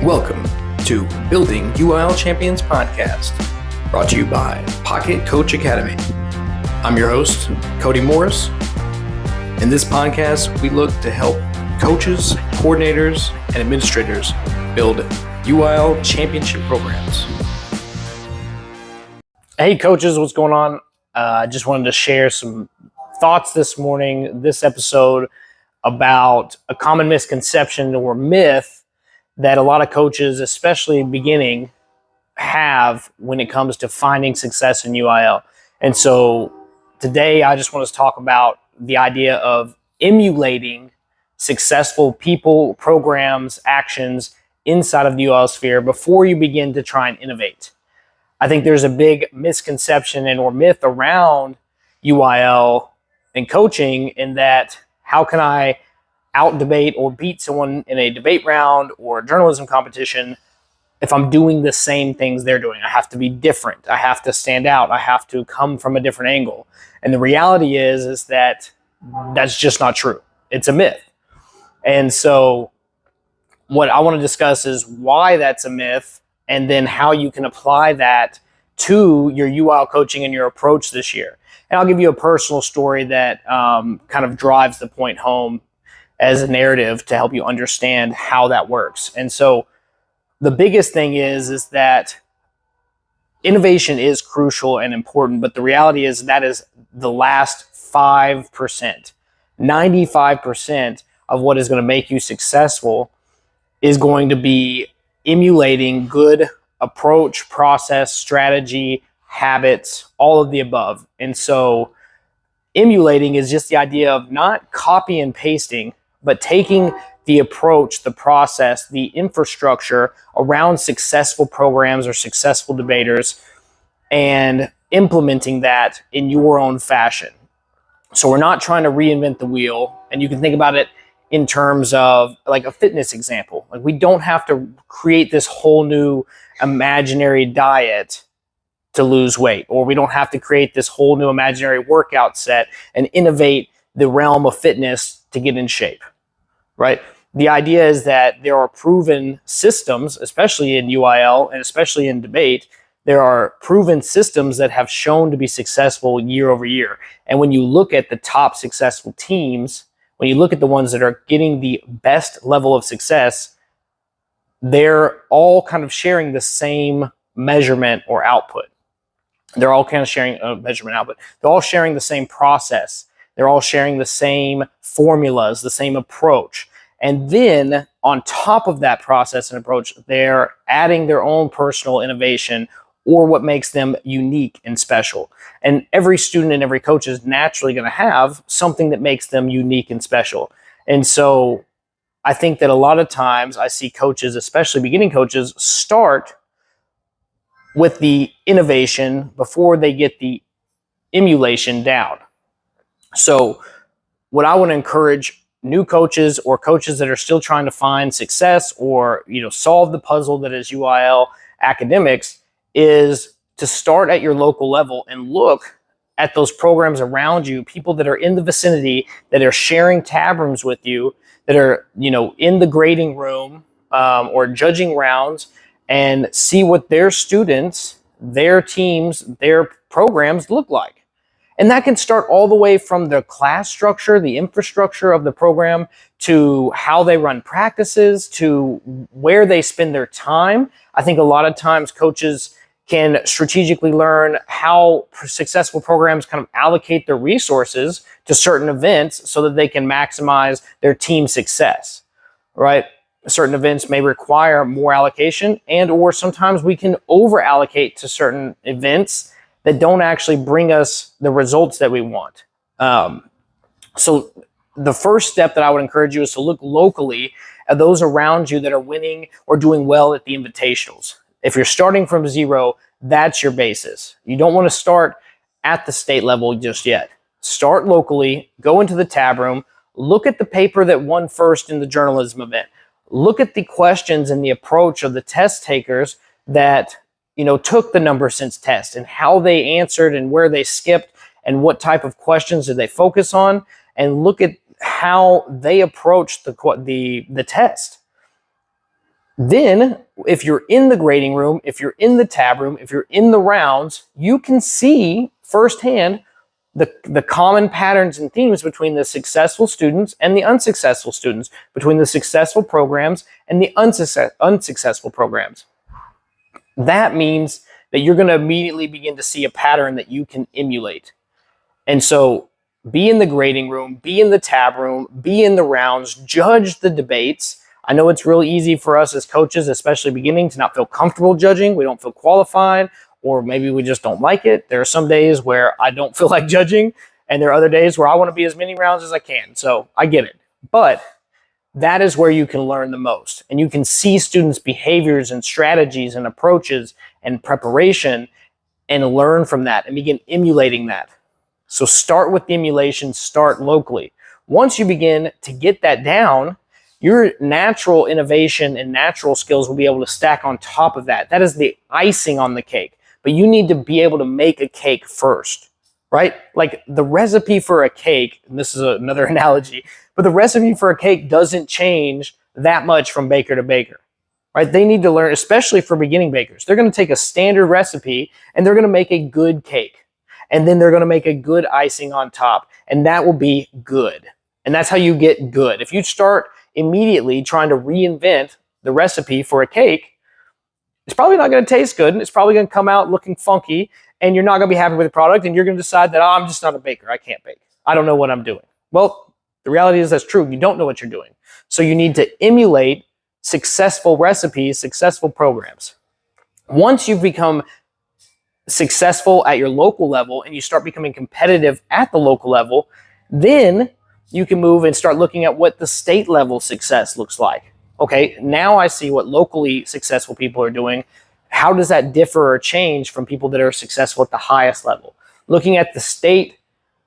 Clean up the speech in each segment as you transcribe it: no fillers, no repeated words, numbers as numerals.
Welcome to Building UIL Champions Podcast, brought to you by Pocket Coach Academy. I'm your host, Cody Morris. In this podcast, we look to help coaches, coordinators, and administrators build UIL championship programs. Hey coaches, what's going on? I just wanted to share some thoughts this morning, this episode, about a common misconception or myth that a lot of coaches, especially beginning, have when it comes to finding success in UIL. And so today I just want to talk about the idea of emulating successful people, programs, actions inside of the UIL sphere before you begin to try and innovate. I think there's a big misconception or myth around UIL and coaching in that how can I out-debate or beat someone in a debate round or a journalism competition if I'm doing the same things they're doing? I have to be different. I have to stand out. I have to come from a different angle. And the reality is that that's just not true. It's a myth. And so what I want to discuss is why that's a myth and then how you can apply that to your UIL coaching and your approach this year. And I'll give you a personal story that kind of drives the point home as a narrative to help you understand how that works. And so the biggest thing is that innovation is crucial and important, but the reality is that is the last 5%. 95% of what is going to make you successful is going to be emulating good approach, process, strategy, habits, all of the above. And so emulating is just the idea of not copy and pasting, but taking the approach, the process, the infrastructure around successful programs or successful debaters and implementing that in your own fashion. So we're not trying to reinvent the wheel, and you can think about it in terms of like a fitness example. Like we don't have to create this whole new imaginary diet to lose weight, or we don't have to create this whole new imaginary workout set and innovate the realm of fitness to get in shape, right? The idea is that there are proven systems, especially in UIL and especially in debate, there are proven systems that have shown to be successful year over year. And when you look at the top successful teams, when you look at the ones that are getting the best level of success, they're all kind of sharing the same measurement or output. They're all kind of sharing a measurement output. They're all sharing the same process. They're all sharing the same formulas, the same approach. And then on top of that process and approach, they're adding their own personal innovation or what makes them unique and special. And every student and every coach is naturally going to have something that makes them unique and special. And so I think that a lot of times I see coaches, especially beginning coaches, start with the innovation before they get the emulation down. So what I want to encourage new coaches or coaches that are still trying to find success or solve the puzzle that is UIL academics is to start at your local level and look at those programs around you, people that are in the vicinity, that are sharing tab rooms with you, that are in the grading room or judging rounds, and see what their students, their teams, their programs look like. And that can start all the way from the class structure, the infrastructure of the program, to how they run practices, to where they spend their time. I think a lot of times coaches can strategically learn how successful programs kind of allocate their resources to certain events so that they can maximize their team success, right? Certain events may require more allocation, and or sometimes we can over allocate to certain events that don't actually bring us the results that we want. So the first step that I would encourage you is to look locally at those around you that are winning or doing well at the invitationals. If you're starting from zero, that's your basis. You don't want to start at the state level just yet. Start locally, go into the tab room, look at the paper that won first in the journalism event. Look at the questions and the approach of the test takers that took the number sense test and how they answered and where they skipped and what type of questions did they focus on, and look at how they approached the test. Then, if you're in the grading room, if you're in the tab room, if you're in the rounds, you can see firsthand the common patterns and themes between the successful students and the unsuccessful students, between the successful programs and the unsuccessful programs. That means that you're going to immediately begin to see a pattern that you can emulate. And so be in the grading room, be in the tab room, be in the rounds, judge the debates. I know it's really easy for us as coaches, especially beginning, to not feel comfortable judging. We don't feel qualified, or maybe we just don't like it. There are some days where I don't feel like judging, and there are other days where I want to be as many rounds as I can. So I get it. But that is where you can learn the most. And you can see students' behaviors and strategies and approaches and preparation and learn from that and begin emulating that. So start with the emulation, start locally. Once you begin to get that down, your natural innovation and natural skills will be able to stack on top of that. That is the icing on the cake. But you need to be able to make a cake first, right? Like the recipe for a cake, and this is another analogy, but the recipe for a cake doesn't change that much from baker to baker, right? They need to learn, especially for beginning bakers. They're going to take a standard recipe and they're going to make a good cake. And then they're going to make a good icing on top, and that will be good. And that's how you get good. If you start immediately trying to reinvent the recipe for a cake, it's probably not going to taste good, and it's probably going to come out looking funky, and you're not going to be happy with the product, and you're going to decide that, I'm just not a baker. I can't bake. I don't know what I'm doing. Well, the reality is that's true. You don't know what you're doing. So you need to emulate successful recipes, successful programs. Once you've become successful at your local level and you start becoming competitive at the local level, then you can move and start looking at what the state level success looks like. Okay, now I see what locally successful people are doing. How does that differ or change from people that are successful at the highest level? Looking at the state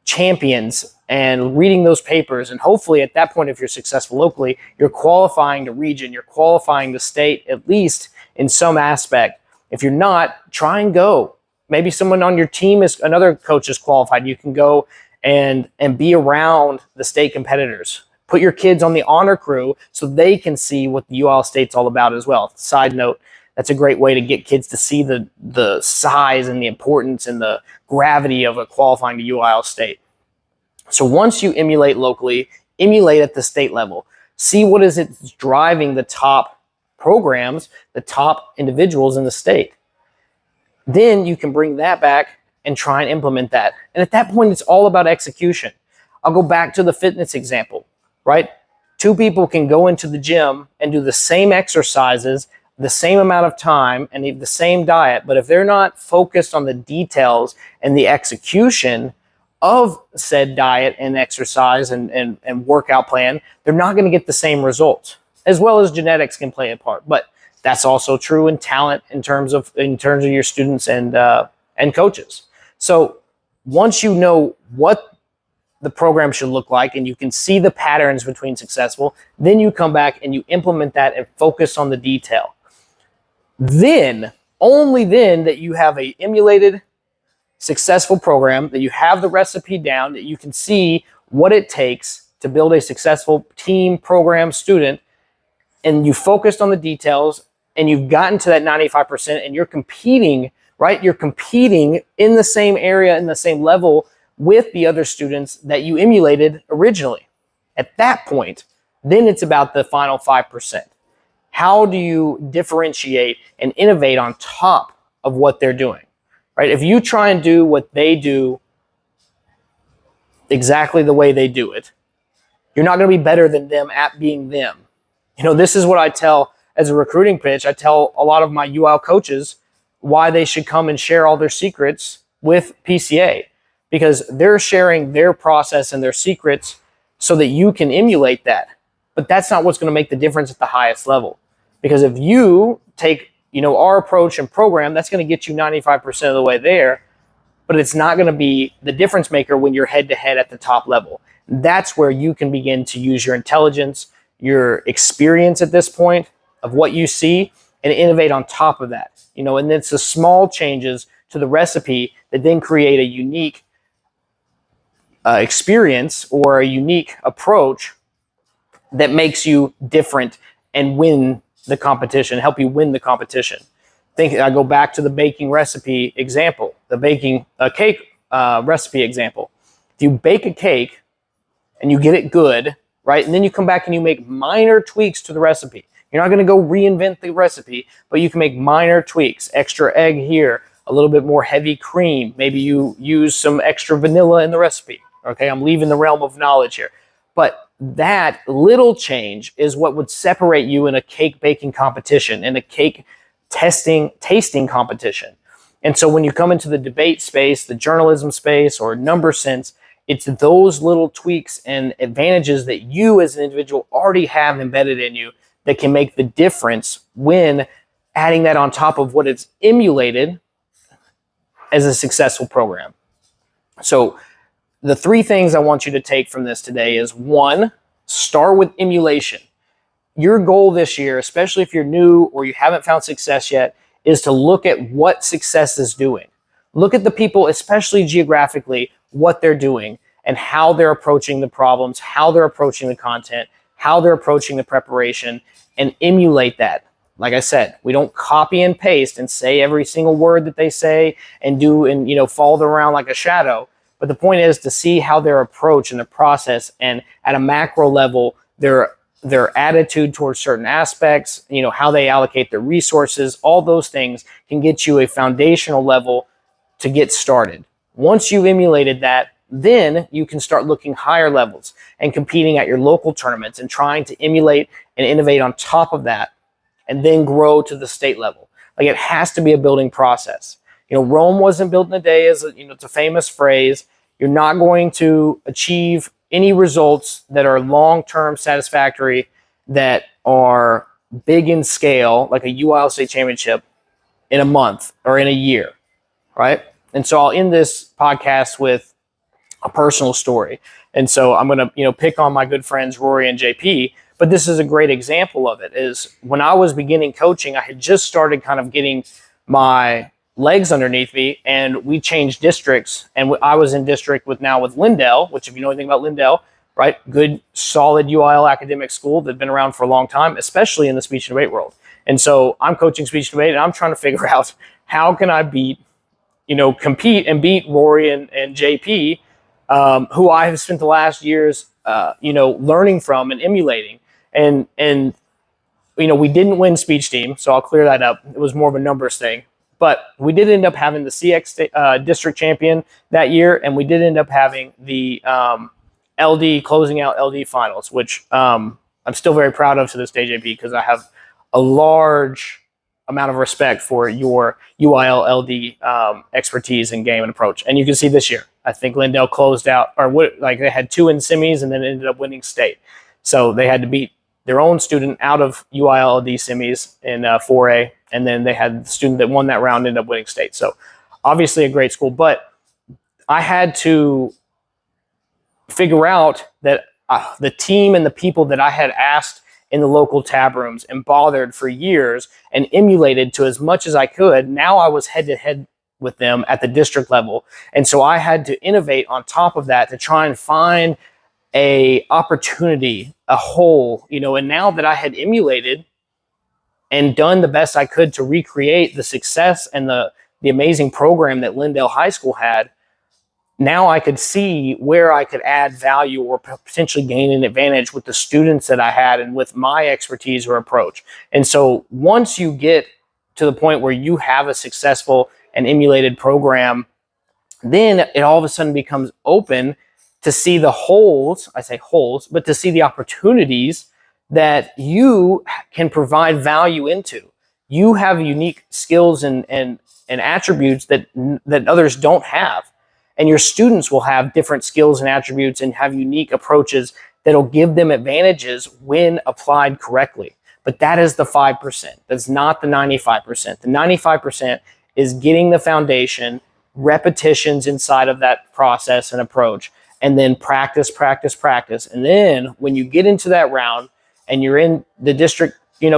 champions and reading those papers, and hopefully at that point, if you're successful locally, you're qualifying to region, you're qualifying to state, at least in some aspect. If you're not, try and go. Maybe someone on your team is, another coach is qualified. You can go and be around the state competitors. Put your kids on the honor crew so they can see what the UIL state's all about as well. Side note, that's a great way to get kids to see the size and the importance and the gravity of a qualifying to UIL state. So once you emulate locally, emulate at the state level. See what is it driving the top programs, the top individuals in the state. Then you can bring that back and try and implement that. And at that point, it's all about execution. I'll go back to the fitness example, right? Two people can go into the gym and do the same exercises, the same amount of time, and eat the same diet. But if they're not focused on the details and the execution of said diet and exercise and workout plan, they're not going to get the same results. As well as genetics can play a part. But that's also true in talent in terms of your students and coaches. So once you know what the program should look like and you can see the patterns between successful, then you come back and you implement that and focus on the detail. Then, only then, that you have a emulated successful program, that you have the recipe down, that you can see what it takes to build a successful team, program, student, and you focused on the details, and you've gotten to that 95%, and you're competing, right? You're competing in the same area, in the same level with the other students that you emulated originally. At that point, then it's about the final 5%. How do you differentiate and innovate on top of what they're doing, right? If you try and do what they do exactly the way they do it, you're not going to be better than them at being them. You know, this is what I tell as a recruiting pitch. I tell a lot of my UIL coaches why they should come and share all their secrets with PCA, because they're sharing their process and their secrets so that you can emulate that. But that's not what's going to make the difference at the highest level. Because if you take, our approach and program, that's going to get you 95% of the way there, but it's not going to be the difference maker when you're head to head at the top level. That's where you can begin to use your intelligence, your experience at this point of what you see, and innovate on top of that. And it's the small changes to the recipe that then create a unique experience or a unique approach that makes you different and win the competition, help you win the competition. I go back to the baking recipe example, the baking cake recipe example. If you bake a cake and you get it good, right, and then you come back and you make minor tweaks to the recipe. You're not going to go reinvent the recipe, but you can make minor tweaks, extra egg here, a little bit more heavy cream. Maybe you use some extra vanilla in the recipe. Okay, I'm leaving the realm of knowledge here. But that little change is what would separate you in a cake baking competition, in a cake tasting competition. And so when you come into the debate space, the journalism space, or number sense, it's those little tweaks and advantages that you as an individual already have embedded in you that can make the difference when adding that on top of what it's emulated as a successful program. So the three things I want you to take from this today is, one, start with emulation. Your goal this year, especially if you're new or you haven't found success yet, is to look at what success is doing. Look at the people, especially geographically, what they're doing and how they're approaching the problems, how they're approaching the content, how they're approaching the preparation, and emulate that. Like I said, we don't copy and paste and say every single word that they say and follow them around like a shadow. But the point is to see how their approach and their process, and at a macro level, their attitude towards certain aspects, how they allocate their resources, all those things can get you a foundational level to get started. Once you've emulated that, then you can start looking higher levels and competing at your local tournaments and trying to emulate and innovate on top of that, and then grow to the state level. Like, it has to be a building process. Rome wasn't built in a day, it's a famous phrase. You're not going to achieve any results that are long-term satisfactory, that are big in scale, like a UIL state championship, in a month or in a year, right? And so I'll end this podcast with a personal story. And so I'm going to, pick on my good friends, Rory and JP, but this is a great example of it. Is when I was beginning coaching, I had just started kind of getting my legs underneath me, and we changed districts, and I was in district with Lindell, which, if you know anything about Lindell, right, good, solid UIL academic school that's been around for a long time, especially in the speech and debate world. And so I'm coaching speech and debate, and I'm trying to figure out how can I compete and beat Rory and JP, who I have spent the last years, learning from and emulating. And we didn't win speech team, so I'll clear that up. It was more of a numbers thing. But we did end up having the CX district champion that year, and we did end up having the LD, closing out LD finals, which I'm still very proud of to this day, JP, because I have a large amount of respect for your UIL LD expertise in game and approach. And you can see this year, I think Lindell closed out, they had 2 in semis and then ended up winning state. So they had to beat their own student out of UIL LD semis in 4A, and then they had the student that won that round end up winning state. So obviously a great school, but I had to figure out that the team and the people that I had asked in the local tab rooms and bothered for years and emulated to as much as I could, now I was head to head with them at the district level. And so I had to innovate on top of that to try and find a opportunity, a hole, and now that I had emulated and done the best I could to recreate the success and the amazing program that Lindell High School had, now I could see where I could add value or potentially gain an advantage with the students that I had and with my expertise or approach. And so once you get to the point where you have a successful and emulated program, then it all of a sudden becomes open to see the holes, I say holes, but to see the opportunities that you can provide value into. You have unique skills and attributes that others don't have. And your students will have different skills and attributes and have unique approaches that'll give them advantages when applied correctly. But that is the 5%. That's not the 95%. The 95% is getting the foundation, repetitions inside of that process and approach, and then practice. And then when you get into that round and you're in the district,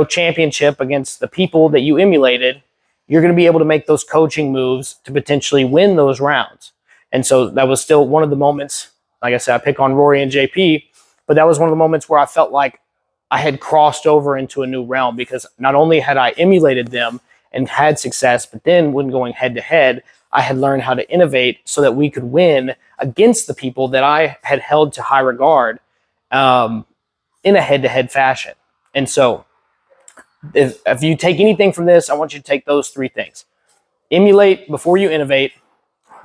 championship against the people that you emulated, you're going to be able to make those coaching moves to potentially win those rounds. And so that was still one of the moments, like I said, I pick on Rory and JP, but that was one of the moments where I felt like I had crossed over into a new realm, because not only had I emulated them and had success, but then when going head to head, I had learned how to innovate so that we could win against the people that I had held to high regard in a head to head fashion. And so if you take anything from this, I want you to take those three things. Emulate before you innovate.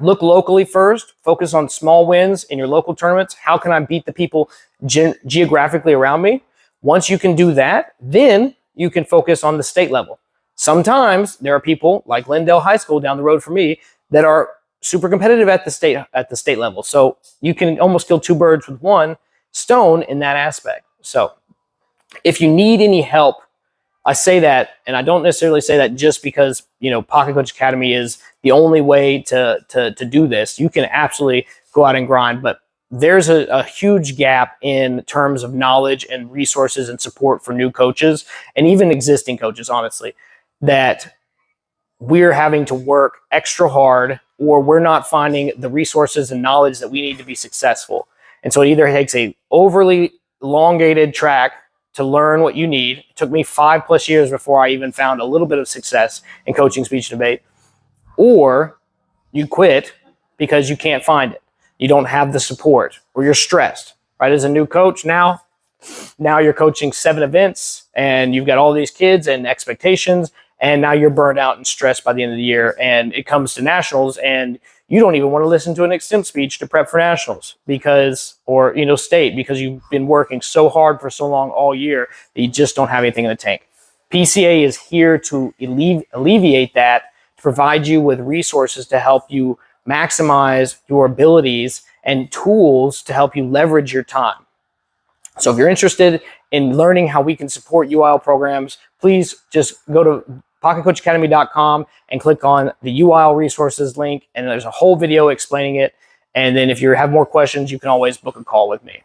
Look locally first. Focus on small wins in your local tournaments. How can I beat the people geographically around me? Once you can do that, then you can focus on the state level. Sometimes there are people like Lindale High School down the road from me that are super competitive at the state level. So you can almost kill two birds with one stone in that aspect. So if you need any help, I say that, and I don't necessarily say that just because, Pocket Coach Academy is the only way to do this. You can absolutely go out and grind, but there's a huge gap in terms of knowledge and resources and support for new coaches and even existing coaches, honestly, that we're having to work extra hard, or we're not finding the resources and knowledge that we need to be successful. And so it either takes a overly elongated track to learn what you need. It took me 5+ years before I even found a little bit of success in coaching speech debate. Or you quit because you can't find it. You don't have the support, or you're stressed, right? As a new coach now you're coaching 7 events and you've got all these kids and expectations, and now you're burned out and stressed by the end of the year, and it comes to nationals and you don't even want to listen to an extemp speech to prep for nationals or state, because you've been working so hard for so long all year that you just don't have anything in the tank. PCA is here to alleviate that, to provide you with resources to help you maximize your abilities and tools to help you leverage your time. So if you're interested in learning how we can support UIL programs, please just go to pocketcoachacademy.com and click on the UIL resources link, and there's a whole video explaining it. And then if you have more questions, you can always book a call with me.